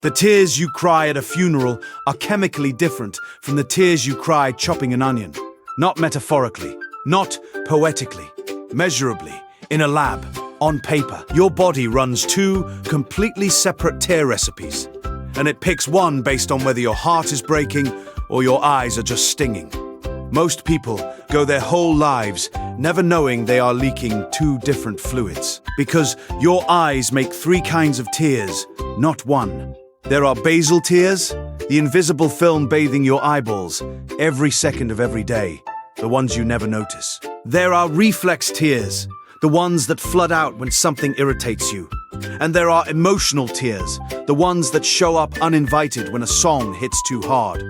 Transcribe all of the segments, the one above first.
The tears you cry at a funeral are chemically different from the tears you cry chopping an onion. Not metaphorically, not poetically, measurably, in a lab, on paper. Your body runs two completely separate tear recipes, and it picks one based on whether your heart is breaking or your eyes are just stinging. Most people go their whole lives never knowing they are leaking two different fluids, because your eyes make three kinds of tears, not one. There are basal tears, the invisible film bathing your eyeballs every second of every day, the ones you never notice. There are reflex tears, the ones that flood out when something irritates you. And there are emotional tears, the ones that show up uninvited when a song hits too hard.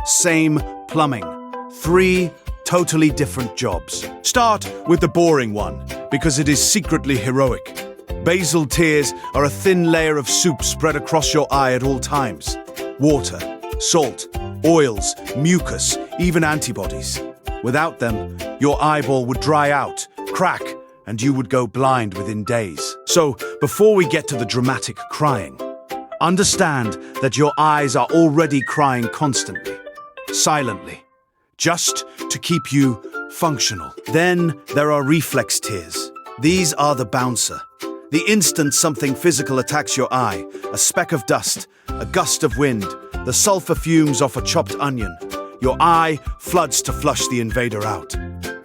Same plumbing. Three totally different jobs. Start with the boring one, because it is secretly heroic. Basal tears are a thin layer of soup spread across your eye at all times. Water, salt, oils, mucus, even antibodies. Without them, your eyeball would dry out, crack, and you would go blind within days. So, before we get to the dramatic crying, understand that your eyes are already crying constantly, silently, just to keep you functional. Then there are reflex tears. These are the bouncer. The instant something physical attacks your eye, a speck of dust, a gust of wind, the sulfur fumes off a chopped onion, your eye floods to flush the invader out.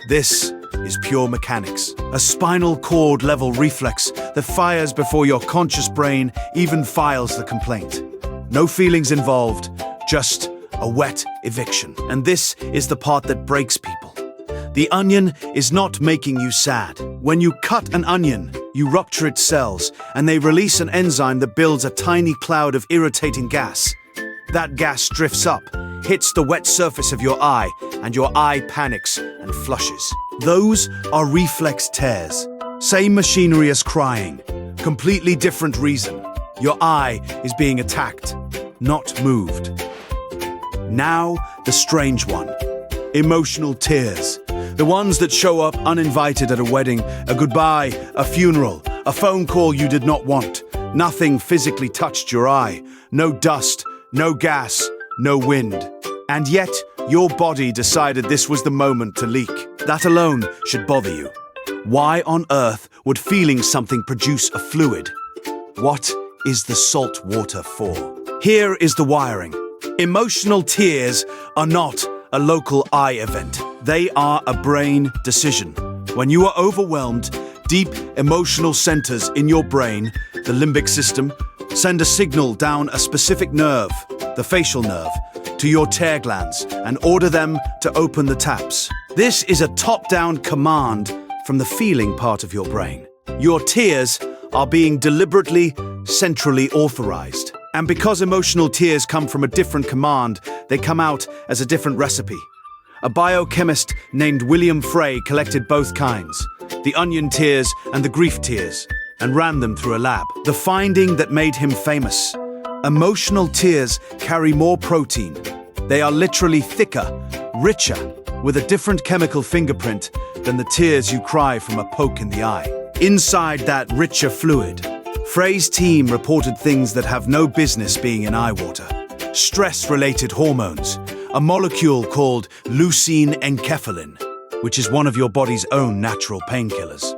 This is pure mechanics, a spinal cord level reflex that fires before your conscious brain even files the complaint. No feelings involved, just a wet eviction. And this is the part that breaks people. The onion is not making you sad. When you cut an onion, you rupture its cells, and they release an enzyme that builds a tiny cloud of irritating gas. That gas drifts up, hits the wet surface of your eye, and your eye panics and flushes. Those are reflex tears. Same machinery as crying, completely different reason. Your eye is being attacked, not moved. Now, the strange one. Emotional tears. The ones that show up uninvited at a wedding, a goodbye, a funeral, a phone call you did not want. Nothing physically touched your eye. No dust, no gas, no wind. And yet, your body decided this was the moment to leak. That alone should bother you. Why on earth would feeling something produce a fluid? What is the salt water for? Here is the wiring. Emotional tears are not a local eye event. They are a brain decision. When you are overwhelmed, deep emotional centers in your brain, the limbic system, send a signal down a specific nerve, the facial nerve, to your tear glands and order them to open the taps. This is a top-down command from the feeling part of your brain. Your tears are being deliberately, centrally authorized. And because emotional tears come from a different command, they come out as a different recipe. A biochemist named William Frey collected both kinds, the onion tears and the grief tears, and ran them through a lab. The finding that made him famous: emotional tears carry more protein. They are literally thicker, richer, with a different chemical fingerprint than the tears you cry from a poke in the eye. Inside that richer fluid, Frey's team reported things that have no business being in eye water. Stress-related hormones, a molecule called leucine enkephalin, which is one of your body's own natural painkillers.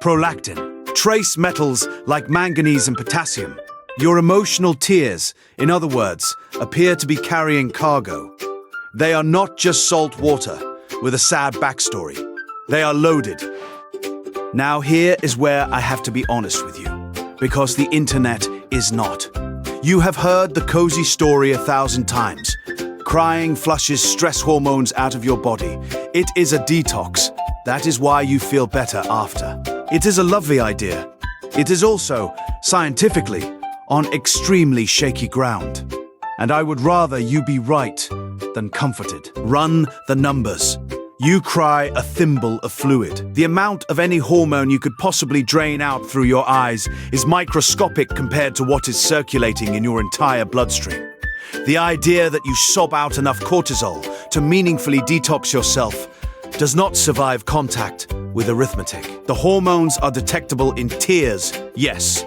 Prolactin, trace metals like manganese and potassium. Your emotional tears, in other words, appear to be carrying cargo. They are not just salt water with a sad backstory. They are loaded. Now here is where I have to be honest with you, because the internet is not. You have heard the cozy story 1,000 times. Crying flushes stress hormones out of your body. It is a detox. That is why you feel better after. It is a lovely idea. It is also, scientifically, on extremely shaky ground. And I would rather you be right than comforted. Run the numbers. You cry a thimble of fluid. The amount of any hormone you could possibly drain out through your eyes is microscopic compared to what is circulating in your entire bloodstream. The idea that you sob out enough cortisol to meaningfully detox yourself does not survive contact with arithmetic. The hormones are detectable in tears, yes,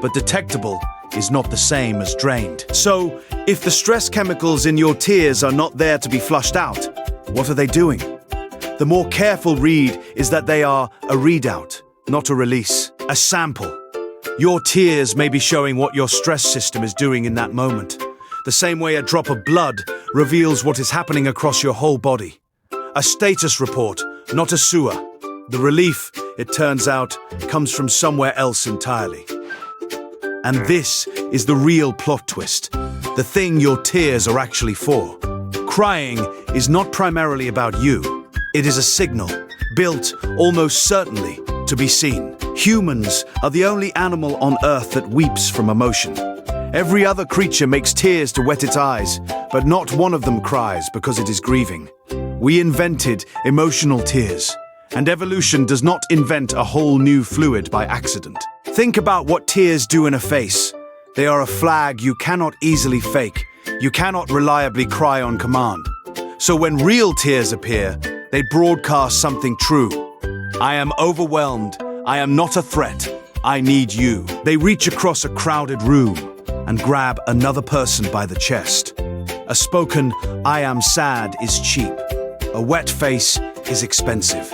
but detectable is not the same as drained. So, if the stress chemicals in your tears are not there to be flushed out, what are they doing? The more careful read is that they are a readout, not a release, a sample. Your tears may be showing what your stress system is doing in that moment, the same way a drop of blood reveals what is happening across your whole body. A status report, not a sewer. The relief, it turns out, comes from somewhere else entirely. And this is the real plot twist, the thing your tears are actually for. Crying is not primarily about you. It is a signal, built almost certainly to be seen. Humans are the only animal on Earth that weeps from emotion. Every other creature makes tears to wet its eyes, but not one of them cries because it is grieving. We invented emotional tears, and evolution does not invent a whole new fluid by accident. Think about what tears do in a face. They are a flag you cannot easily fake. You cannot reliably cry on command. So when real tears appear, they broadcast something true. I am overwhelmed. I am not a threat. I need you. They reach across a crowded room and grab another person by the chest. A spoken, I am sad is cheap. A wet face is expensive.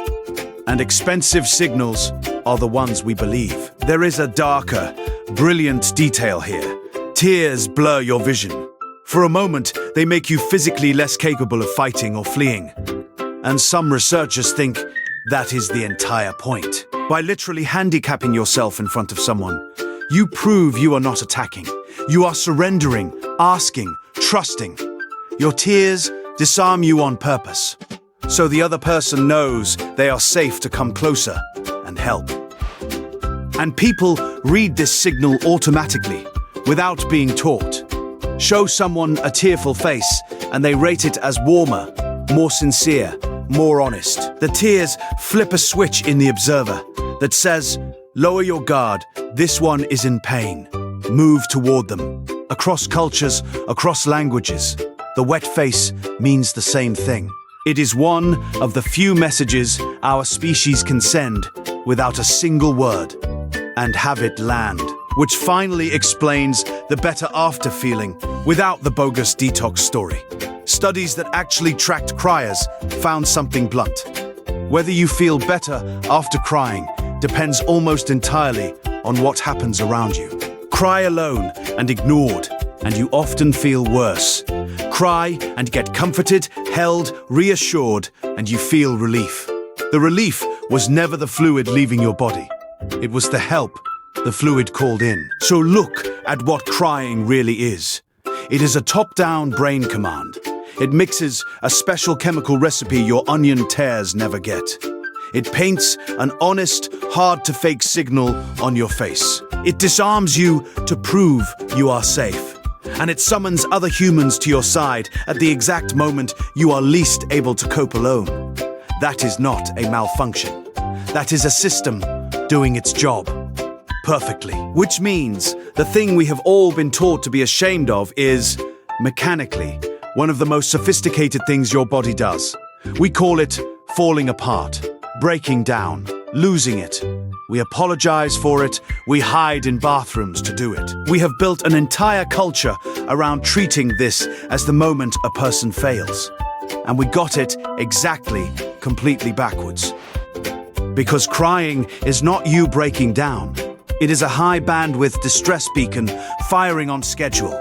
And expensive signals are the ones we believe. There is a darker, brilliant detail here. Tears blur your vision. For a moment, they make you physically less capable of fighting or fleeing. And some researchers think that is the entire point. By literally handicapping yourself in front of someone, you prove you are not attacking. You are surrendering, asking, trusting. Your tears disarm you on purpose, so the other person knows they are safe to come closer and help. And people read this signal automatically, without being taught. Show someone a tearful face, and they rate it as warmer, more sincere, more honest. The tears flip a switch in the observer that says, lower your guard, this one is in pain. Move toward them. Across cultures, across languages, the wet face means the same thing. It is one of the few messages our species can send without a single word and have it land, which finally explains the better after feeling without the bogus detox story. Studies that actually tracked criers found something blunt. Whether you feel better after crying depends almost entirely on what happens around you. Cry alone and ignored, and you often feel worse. Cry and get comforted, held, reassured, and you feel relief. The relief was never the fluid leaving your body. It was the help the fluid called in. So look at what crying really is. It is a top-down brain command. It mixes a special chemical recipe your onion tears never get. It paints an honest, hard-to-fake signal on your face. It disarms you to prove you are safe. And it summons other humans to your side at the exact moment you are least able to cope alone. That is not a malfunction. That is a system doing its job perfectly. Which means the thing we have all been taught to be ashamed of is, mechanically, one of the most sophisticated things your body does. We call it falling apart, breaking down, losing it. We apologize for it. We hide in bathrooms to do it. We have built an entire culture around treating this as the moment a person fails. And we got it exactly, completely backwards. Because crying is not you breaking down. It is a high-bandwidth distress beacon firing on schedule.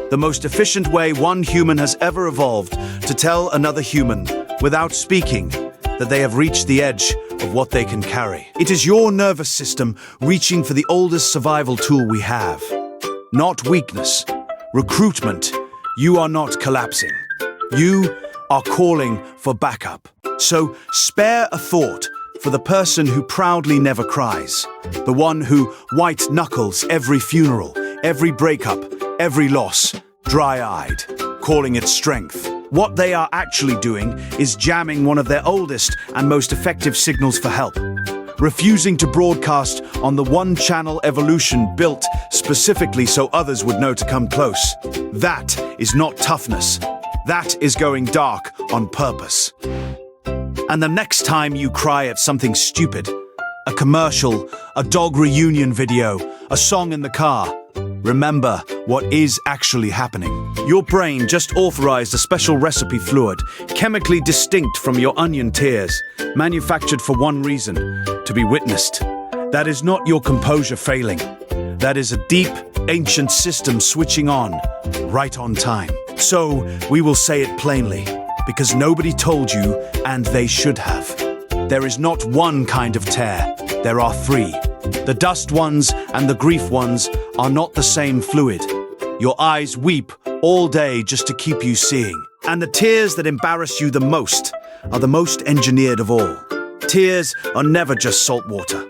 The most efficient way one human has ever evolved to tell another human, without speaking, that they have reached the edge of what they can carry. It is your nervous system reaching for the oldest survival tool we have. Not weakness. Recruitment. You are not collapsing. You are calling for backup. So spare a thought for the person who proudly never cries. The one who white knuckles every funeral, every breakup, every loss, dry-eyed, calling it strength. What they are actually doing is jamming one of their oldest and most effective signals for help. Refusing to broadcast on the one-channel evolution built specifically so others would know to come close. That is not toughness. That is going dark on purpose. And the next time you cry at something stupid, a commercial, a dog reunion video, a song in the car, Remember what is actually happening. Your brain just authorized a special recipe fluid, chemically distinct from your onion tears, manufactured for one reason, to be witnessed. That is not your composure failing. That is a deep, ancient system switching on, right on time. So, we will say it plainly, because nobody told you, and they should have. There is not one kind of tear, there are three. The dust ones and the grief ones are not the same fluid. Your eyes weep all day just to keep you seeing. And the tears that embarrass you the most are the most engineered of all. Tears are never just salt water.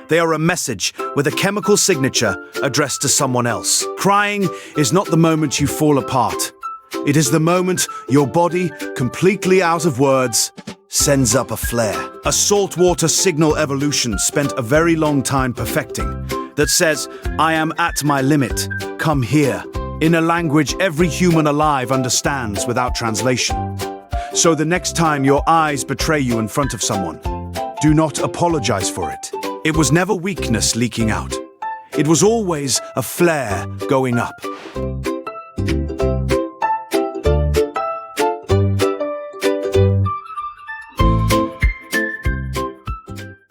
They are a message with a chemical signature addressed to someone else. Crying is not the moment you fall apart. It is the moment your body, completely out of words, sends up a flare. A saltwater signal evolution spent a very long time perfecting that says, I am at my limit, come here, in a language every human alive understands without translation. So the next time your eyes betray you in front of someone, do not apologize for it. It was never weakness leaking out. It was always a flare going up.